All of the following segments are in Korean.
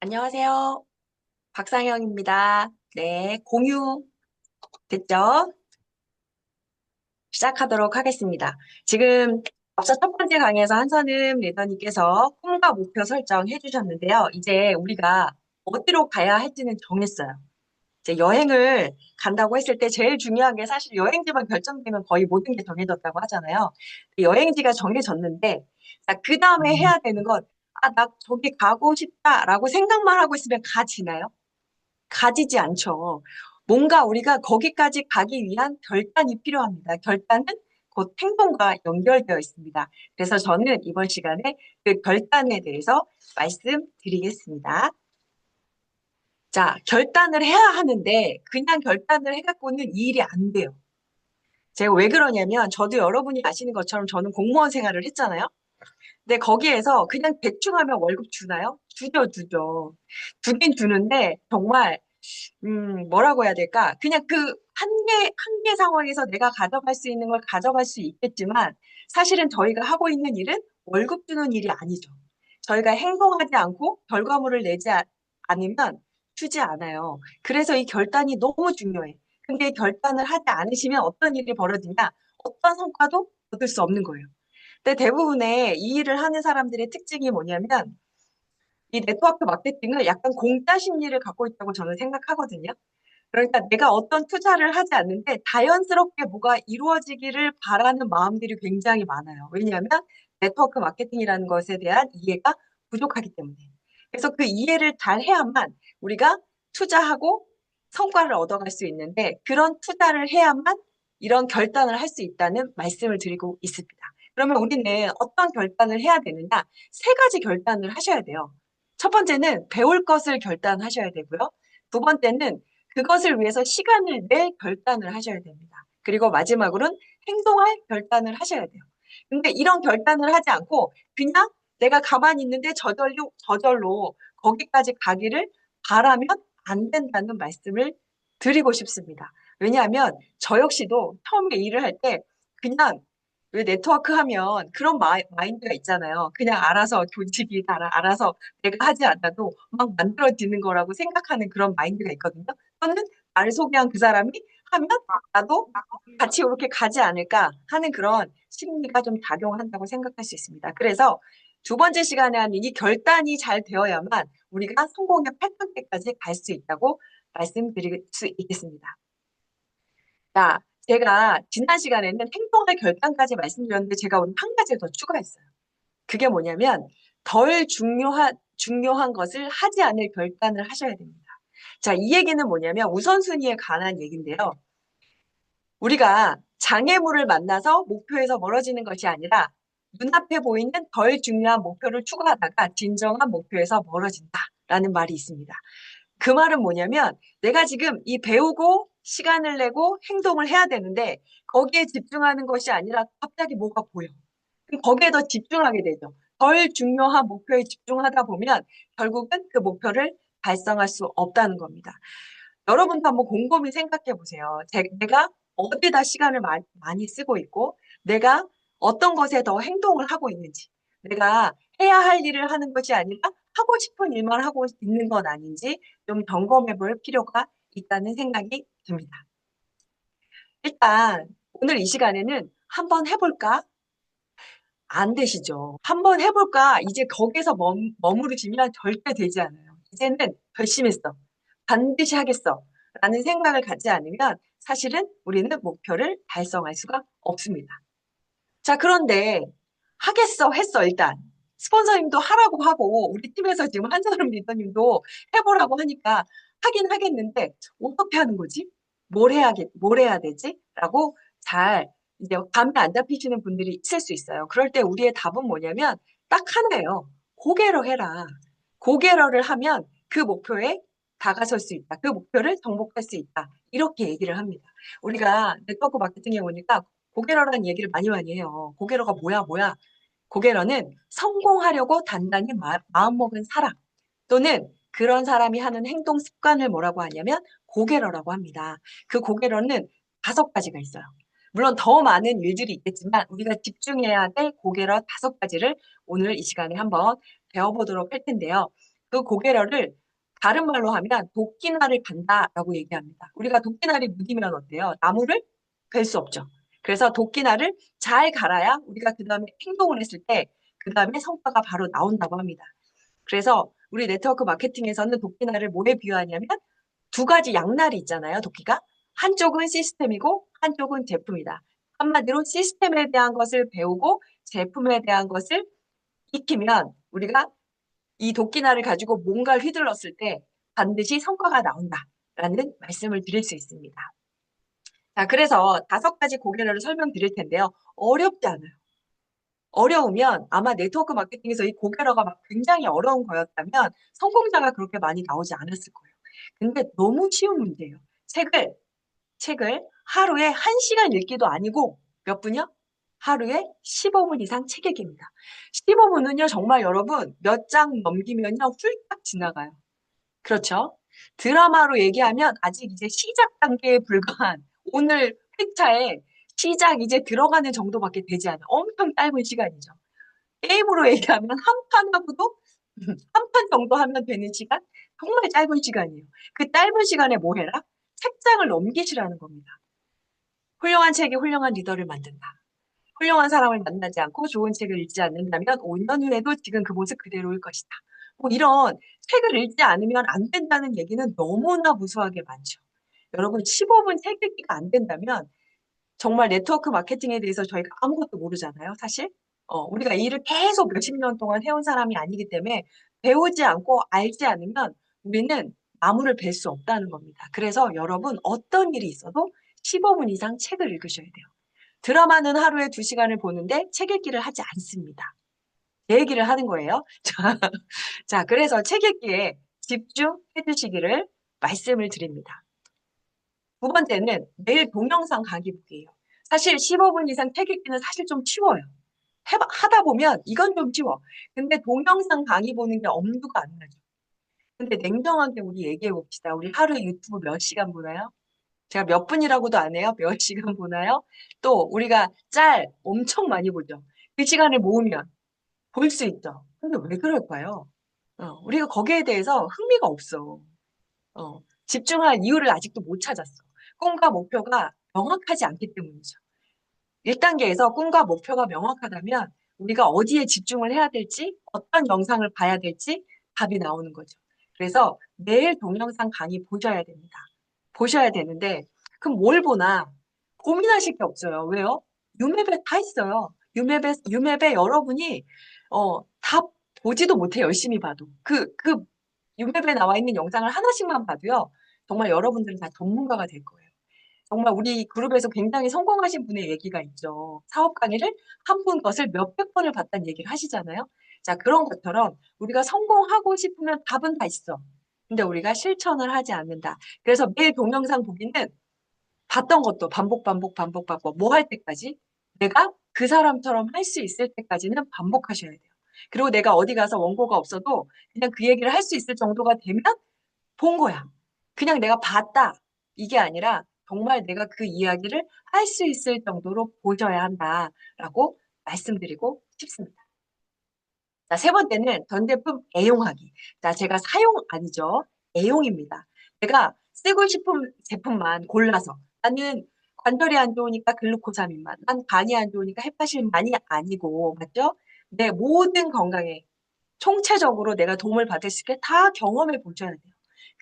안녕하세요. 박상영입니다. 네, 공유 됐죠? 시작하도록 하겠습니다. 지금 앞서 첫 번째 강의에서 한선음 리더님께서 꿈과 목표 설정해 주셨는데요. 이제 우리가 어디로 가야 할지는 정했어요. 이제 여행을 간다고 했을 때 제일 중요한 게 사실 여행지만 결정되면 거의 모든 게 정해졌다고 하잖아요. 여행지가 정해졌는데, 그 다음에 해야 되는 건, 나 저기 가고 싶다라고 생각만 하고 있으면 가지나요? 가지지 않죠. 뭔가 우리가 거기까지 가기 위한 결단이 필요합니다. 결단은 곧 행동과 연결되어 있습니다. 그래서 저는 이번 시간에 그 결단에 대해서 말씀드리겠습니다. 자, 결단을 해야 하는데 그냥 결단을 해갖고는 이 일이 안 돼요. 제가 왜 그러냐면 저도 여러분이 아시는 것처럼 저는 공무원 생활을 했잖아요. 근데 거기에서 그냥 대충 하면 월급 주나요? 주죠. 주긴 주는데 정말 뭐라고 해야 될까? 그냥 그 한 개 상황에서 내가 가져갈 수 있는 걸 가져갈 수 있겠지만, 사실은 저희가 하고 있는 일은 월급 주는 일이 아니죠. 저희가 행동하지 않고 결과물을 내지 않으면 주지 않아요. 그래서 이 결단이 너무 중요해. 근데 이 결단을 하지 않으시면 어떤 일이 벌어지냐? 어떤 성과도 얻을 수 없는 거예요. 근데 대부분의 이 일을 하는 사람들의 특징이 뭐냐면, 이 네트워크 마케팅은 약간 공짜 심리를 갖고 있다고 저는 생각하거든요. 그러니까 내가 어떤 투자를 하지 않는데 자연스럽게 뭐가 이루어지기를 바라는 마음들이 굉장히 많아요. 왜냐하면 네트워크 마케팅이라는 것에 대한 이해가 부족하기 때문에. 그래서 그 이해를 잘 해야만 우리가 투자하고 성과를 얻어갈 수 있는데, 그런 투자를 해야만 이런 결단을 할 수 있다는 말씀을 드리고 있습니다. 그러면 우리는 어떤 결단을 해야 되느냐? 세 가지 결단을 하셔야 돼요. 첫 번째는 배울 것을 결단하셔야 되고요. 두 번째는 그것을 위해서 시간을 낼 결단을 하셔야 됩니다. 그리고 마지막으로는 행동할 결단을 하셔야 돼요. 근데 이런 결단을 하지 않고 그냥 내가 가만히 있는데 저절로 거기까지 가기를 바라면 안 된다는 말씀을 드리고 싶습니다. 왜냐하면 저 역시도 처음에 일을 할 때 그냥 왜 네트워크 하면 그런 마인드가 있잖아요. 그냥 알아서 조직이 알아서 내가 하지 않아도 막 만들어지는 거라고 생각하는 그런 마인드가 있거든요. 저는 나를 소개한 그 사람이 하면 나도 같이 이렇게 가지 않을까 하는 그런 심리가 좀 작용한다고 생각할 수 있습니다. 그래서 두 번째 시간에 하는 이 결단이 잘 되어야만 우리가 성공의 8단계까지 갈 수 있다고 말씀드릴 수 있겠습니다. 자, 제가 지난 시간에는 행동할 결단까지 말씀드렸는데 제가 오늘 한 가지 더 추가했어요. 그게 뭐냐면 중요한 것을 하지 않을 결단을 하셔야 됩니다. 자, 이 얘기는 뭐냐면 우선순위에 관한 얘기인데요. 우리가 장애물을 만나서 목표에서 멀어지는 것이 아니라 눈앞에 보이는 덜 중요한 목표를 추구하다가 진정한 목표에서 멀어진다라는 말이 있습니다. 그 말은 뭐냐면 내가 지금 이 배우고 시간을 내고 행동을 해야 되는데 거기에 집중하는 것이 아니라 갑자기 뭐가 보여. 그럼 거기에 더 집중하게 되죠. 덜 중요한 목표에 집중하다 보면 결국은 그 목표를 달성할 수 없다는 겁니다. 여러분도 한번 곰곰이 생각해 보세요. 내가 어디다 시간을 많이 쓰고 있고, 내가 어떤 것에 더 행동을 하고 있는지, 내가 해야 할 일을 하는 것이 아니라 하고 싶은 일만 하고 있는 건 아닌지 좀 점검해 볼 필요가 있다는 생각이 듭니다. 일단, 오늘 이 시간에는 한번 해볼까? 안 되시죠. 한번 해볼까? 이제 거기서 머무르시면 절대 되지 않아요. 이제는 결심했어. 반드시 하겠어. 라는 생각을 갖지 않으면 사실은 우리는 목표를 달성할 수가 없습니다. 자, 그런데 하겠어, 했어, 일단. 스폰서님도 하라고 하고, 우리 팀에서 지금 한사람 리더님도 해보라고 하니까 하긴 하겠는데, 어떻게 하는 거지? 뭘 해야 되지? 라고 잘 이제 감이 안 잡히시는 분들이 있을 수 있어요. 그럴 때 우리의 답은 뭐냐면 딱 하나예요. 고개로 해라. 고개로를 하면 그 목표에 다가설 수 있다. 그 목표를 정복할 수 있다. 이렇게 얘기를 합니다. 우리가 네트워크 마케팅에 오니까 고개러라는 얘기를 많이 해요. 고개러가 뭐야? 고개러는 성공하려고 단단히 마음먹은 사람 또는 그런 사람이 하는 행동 습관을 뭐라고 하냐면 고개러라고 합니다. 그 고개러는 다섯 가지가 있어요. 물론 더 많은 일들이 있겠지만 우리가 집중해야 될 고개러 다섯 가지를 오늘 이 시간에 한번 배워보도록 할 텐데요. 그 고개려를 다른 말로 하면 도끼날을 간다라고 얘기합니다. 우리가 도끼날이 무디면 어때요? 나무를 벨 수 없죠. 그래서 도끼날을 잘 갈아야 우리가 그 다음에 행동을 했을 때 그 다음에 성과가 바로 나온다고 합니다. 그래서 우리 네트워크 마케팅에서는 도끼날을 뭐에 비유하냐면 두 가지 양날이 있잖아요, 도끼가. 한쪽은 시스템이고 한쪽은 제품이다. 한마디로 시스템에 대한 것을 배우고 제품에 대한 것을 익히면 우리가 이 도끼날을 가지고 뭔가를 휘둘렀을 때 반드시 성과가 나온다라는 말씀을 드릴 수 있습니다. 자, 그래서 5가지 고개려를 설명드릴 텐데요. 어렵지 않아요. 어려우면 아마 네트워크 마케팅에서 이 고개려가 막 굉장히 어려운 거였다면 성공자가 그렇게 많이 나오지 않았을 거예요. 근데 너무 쉬운 문제예요. 책을 하루에 1시간 읽기도 아니고 몇 분이요? 하루에 15분 이상 책 읽기입니다. 15분은요, 정말 여러분 몇 장 넘기면요, 훌딱 지나가요. 그렇죠? 드라마로 얘기하면 아직 이제 시작 단계에 불과한 오늘 회차에 시작 이제 들어가는 정도밖에 되지 않아요. 엄청 짧은 시간이죠. 게임으로 얘기하면 한 판 하고도 한 판 정도 하면 되는 시간? 정말 짧은 시간이에요. 그 짧은 시간에 뭐 해라? 책장을 넘기시라는 겁니다. 훌륭한 책이 훌륭한 리더를 만든다. 훌륭한 사람을 만나지 않고 좋은 책을 읽지 않는다면 5년 후에도 지금 그 모습 그대로일 것이다. 뭐 이런 책을 읽지 않으면 안 된다는 얘기는 너무나 무수하게 많죠. 여러분 15분 책 읽기가 안 된다면 정말 네트워크 마케팅에 대해서 저희가 아무것도 모르잖아요, 사실. 우리가 이 일을 계속 몇십 년 동안 해온 사람이 아니기 때문에 배우지 않고 알지 않으면 우리는 나무를 벨 수 없다는 겁니다. 그래서 여러분 어떤 일이 있어도 15분 이상 책을 읽으셔야 돼요. 드라마는 하루에 2시간을 보는데 책 읽기를 하지 않습니다. 제 얘기를 하는 거예요. 자, 그래서 책 읽기에 집중해 주시기를 말씀을 드립니다. 2번째는 매일 동영상 강의 보기예요. 사실 15분 이상 책 읽기는 사실 좀 쉬워요. 하다 보면 이건 좀 쉬워. 근데 동영상 강의 보는 게 엄두가 안 나죠. 근데 냉정하게 우리 얘기해 봅시다. 우리 하루에 유튜브 몇 시간 보나요? 제가 몇 분이라고도 안 해요. 몇 시간 보나요? 또 우리가 짤 엄청 많이 보죠. 그 시간을 모으면 볼 수 있죠. 근데 왜 그럴까요? 우리가 거기에 대해서 흥미가 없어. 집중할 이유를 아직도 못 찾았어. 꿈과 목표가 명확하지 않기 때문이죠. 1단계에서 꿈과 목표가 명확하다면 우리가 어디에 집중을 해야 될지, 어떤 영상을 봐야 될지 답이 나오는 거죠. 그래서 매일 동영상 강의 보셔야 됩니다. 보셔야 되는데, 그럼 뭘 보나? 고민하실 게 없어요. 왜요? 유맵에 다 있어요. 유맵에 여러분이, 다 보지도 못해, 열심히 봐도. 그 유맵에 나와 있는 영상을 하나씩만 봐도요, 정말 여러분들은 다 전문가가 될 거예요. 정말 우리 그룹에서 굉장히 성공하신 분의 얘기가 있죠. 사업 강의를 한 분 것을 몇백 번을 봤다는 얘기를 하시잖아요. 자, 그런 것처럼 우리가 성공하고 싶으면 답은 다 있어. 근데 우리가 실천을 하지 않는다. 그래서 매일 동영상 보기는 봤던 것도 반복, 뭐 할 때까지 내가 그 사람처럼 할 수 있을 때까지는 반복하셔야 돼요. 그리고 내가 어디 가서 원고가 없어도 그냥 그 얘기를 할 수 있을 정도가 되면 본 거야. 그냥 내가 봤다. 이게 아니라 정말 내가 그 이야기를 할 수 있을 정도로 보셔야 한다라고 말씀드리고 싶습니다. 자, 3번째는 전 제품 애용하기. 자, 제가 사용 아니죠. 애용입니다. 내가 쓰고 싶은 제품만 골라서 나는 관절이 안 좋으니까 글루코사민만, 난 간이 안 좋으니까 헤파신만이 아니고, 맞죠? 내 모든 건강에 총체적으로 내가 도움을 받을 수 있게 다 경험해 보셔야 돼요.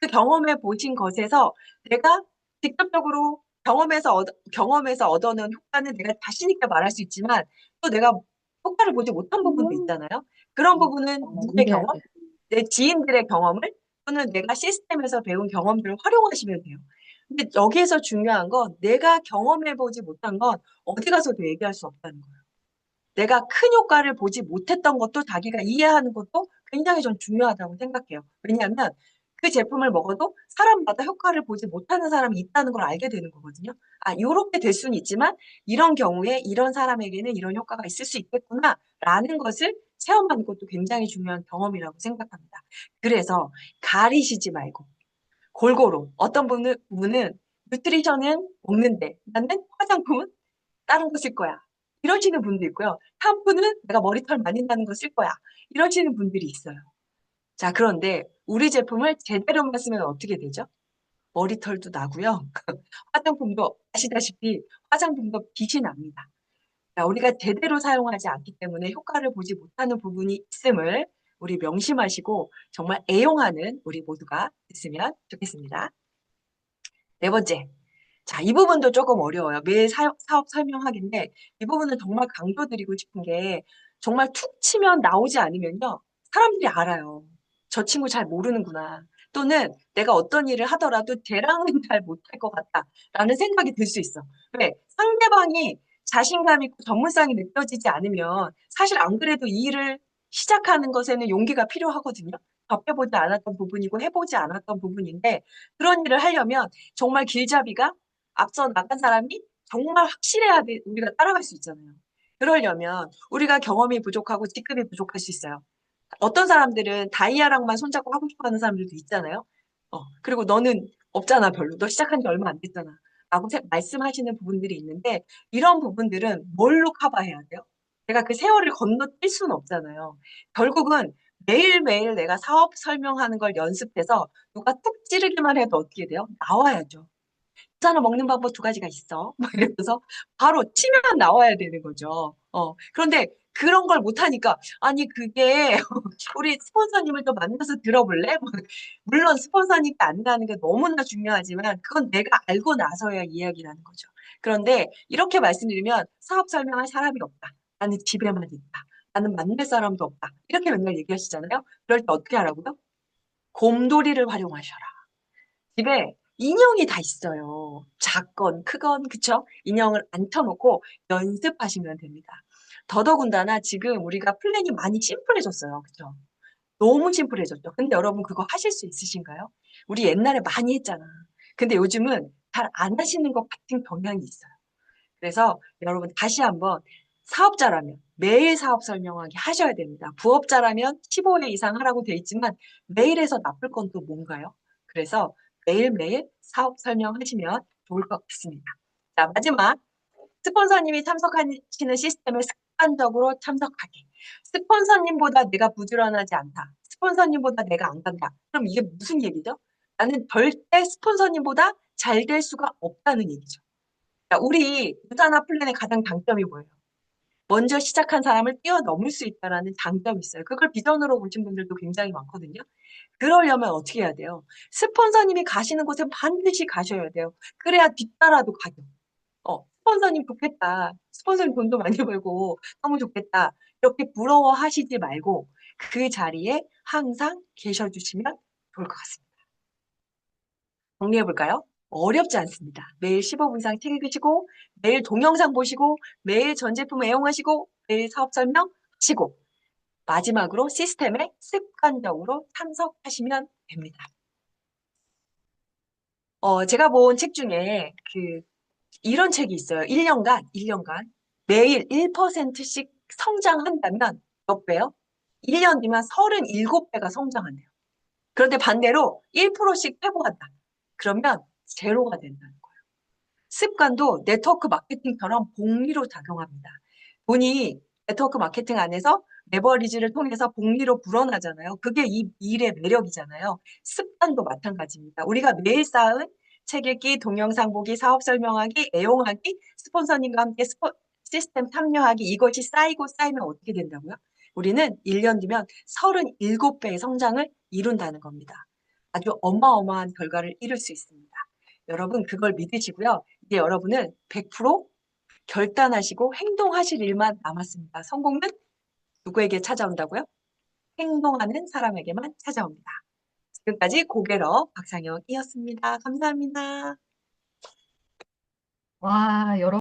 그 경험해 보신 것에서 내가 직접적으로 경험에서 얻어낸 효과는 내가 자신 있게 말할 수 있지만 또 내가 효과를 보지 못한 부분도 있잖아요. 그런 부분은 누구의 경험? 내 지인들의 경험을 또는 내가 시스템에서 배운 경험들을 활용하시면 돼요. 근데 여기에서 중요한 건 내가 경험해 보지 못한 건 어디 가서도 얘기할 수 없다는 거예요. 내가 큰 효과를 보지 못했던 것도 자기가 이해하는 것도 굉장히 전 중요하다고 생각해요. 왜냐하면 그 제품을 먹어도 사람마다 효과를 보지 못하는 사람이 있다는 걸 알게 되는 거거든요. 아, 요렇게 될 수는 있지만 이런 경우에 이런 사람에게는 이런 효과가 있을 수 있겠구나라는 것을 체험하는 것도 굉장히 중요한 경험이라고 생각합니다. 그래서 가리시지 말고 골고루 어떤 분은 뉴트리션은 먹는데 나는 화장품은 다른 거 쓸 거야. 이러시는 분도 있고요. 샴푸는 내가 머리털 말린다는 거 쓸 거야. 이러시는 분들이 있어요. 자, 그런데 우리 제품을 제대로만 쓰면 어떻게 되죠? 머리털도 나고요. 화장품도 아시다시피 화장품도 빛이 납니다. 자, 우리가 제대로 사용하지 않기 때문에 효과를 보지 못하는 부분이 있음을 우리 명심하시고 정말 애용하는 우리 모두가 됐으면 좋겠습니다. 네 번째. 자, 이 부분도 조금 어려워요. 매일 사업 설명하기인데 이 부분은 정말 강조드리고 싶은 게 정말 툭 치면 나오지 않으면요. 사람들이 알아요. 저 친구 잘 모르는구나. 또는 내가 어떤 일을 하더라도 쟤랑은 잘 못할 것 같다라는 생각이 들 수 있어. 왜? 상대방이 자신감 있고 전문성이 느껴지지 않으면 사실 안 그래도 이 일을 시작하는 것에는 용기가 필요하거든요. 접해보지 않았던 부분이고 해보지 않았던 부분인데 그런 일을 하려면 정말 길잡이가 앞서 나간 사람이 정말 확실해야 우리가 따라갈 수 있잖아요. 그러려면 우리가 경험이 부족하고 직급이 부족할 수 있어요. 어떤 사람들은 다이아랑만 손잡고 하고 싶어 하는 사람들도 있잖아요. 그리고 너는 없잖아, 별로. 너 시작한 지 얼마 안 됐잖아. 라고 말씀하시는 부분들이 있는데, 이런 부분들은 뭘로 커버해야 돼요? 내가 그 세월을 건너뛸 수는 없잖아요. 결국은 매일매일 내가 사업 설명하는 걸 연습해서 누가 툭 찌르기만 해도 어떻게 돼요? 나와야죠. 부산어 먹는 방법 두 가지가 있어. 막 이러면서 바로 치면 나와야 되는 거죠. 그런데 그런 걸 못하니까, 아니, 그게, 우리 스폰서님을 좀 만나서 들어볼래? 뭐, 물론 스폰서님이 안 가는 게 너무나 중요하지만, 그건 내가 알고 나서야 이야기라는 거죠. 그런데 이렇게 말씀드리면, 사업 설명할 사람이 없다. 나는 집에만 있다. 나는 만날 사람도 없다. 이렇게 맨날 얘기하시잖아요. 그럴 때 어떻게 하라고요? 곰돌이를 활용하셔라. 집에 인형이 다 있어요. 작건, 크건, 그쵸? 인형을 앉혀놓고 연습하시면 됩니다. 더더군다나 지금 우리가 플랜이 많이 심플해졌어요. 그쵸? 너무 심플해졌죠. 근데 여러분 그거 하실 수 있으신가요? 우리 옛날에 많이 했잖아. 근데 요즘은 잘 안 하시는 것 같은 경향이 있어요. 그래서 여러분 다시 한번 사업자라면 매일 사업 설명하기 하셔야 됩니다. 부업자라면 15회 이상 하라고 돼 있지만 매일 해서 나쁠 건 또 뭔가요? 그래서 매일매일 사업 설명하시면 좋을 것 같습니다. 자, 마지막 스폰서님이 참석하시는 시스템에 습관적으로 참석하기. 스폰서님보다 내가 부지런하지 않다. 스폰서님보다 내가 안 간다. 그럼 이게 무슨 얘기죠? 나는 절대 스폰서님보다 잘 될 수가 없다는 얘기죠. 자, 우리 유산화 플랜의 가장 장점이 뭐예요? 먼저 시작한 사람을 뛰어넘을 수 있다라는 장점이 있어요. 그걸 비전으로 보신 분들도 굉장히 많거든요. 그러려면 어떻게 해야 돼요? 스폰서님이 가시는 곳에 반드시 가셔야 돼요. 그래야 뒤따라도 가죠. 스폰서님 좋겠다. 스폰서님 돈도 많이 벌고 너무 좋겠다. 이렇게 부러워하시지 말고 그 자리에 항상 계셔주시면 좋을 것 같습니다. 정리해 볼까요? 어렵지 않습니다. 매일 15분 이상 책 읽으시고, 매일 동영상 보시고, 매일 전 제품 애용하시고, 매일 사업 설명하시고, 마지막으로 시스템에 습관적으로 참석하시면 됩니다. 제가 본 책 중에 이런 책이 있어요. 1년간 매일 1%씩 성장한다면 몇 배요? 1년 뒤면 37배가 성장한대요. 그런데 반대로 1%씩 회복한다. 그러면 제로가 된다는 거예요. 습관도 네트워크 마케팅처럼 복리로 작용합니다. 돈이 네트워크 마케팅 안에서 레버리지를 통해서 복리로 불어나잖아요. 그게 이 일의 매력이잖아요. 습관도 마찬가지입니다. 우리가 매일 쌓은 책 읽기, 동영상 보기, 사업 설명하기, 애용하기, 스폰서님과 함께 시스템 참여하기 이것이 쌓이고 쌓이면 어떻게 된다고요? 우리는 1년 뒤면 37배의 성장을 이룬다는 겁니다. 아주 어마어마한 결과를 이룰 수 있습니다. 여러분 그걸 믿으시고요. 이제 여러분은 100% 결단하시고 행동하실 일만 남았습니다. 성공은 누구에게 찾아온다고요? 행동하는 사람에게만 찾아옵니다. 지금까지 고개러 박상영이었습니다. 감사합니다. 와, 여러